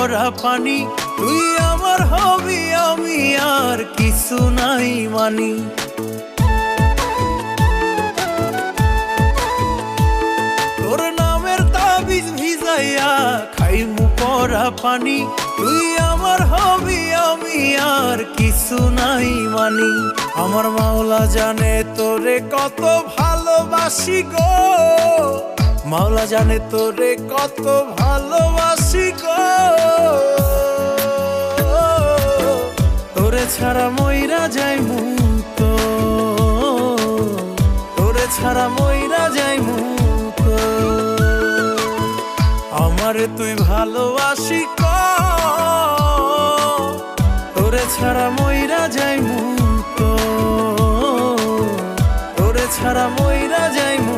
পরা পানি, তুই আমার হবি আমি আর কিছু নাই মানি। তোর নামের তাবিজ ভিজাইয়া খাইমু পরা পানি, তুই আমার হবি আমি আর কিছু নাই মানি। আমার মাওলা জানে তোরে কত ভালোবাসি গো, মাওলা জানে তোরে কত ভালোবাসি গো। তোরে ছাড়া মইরা যাইমু তো, তোরে ছাড়া মইরা যাইমু তো। আমারে তুই ভালোবাসি ক, তোরে ছাড়া মইরা যাইমু তো, তোরে ছাড়া মইরা যাইমু।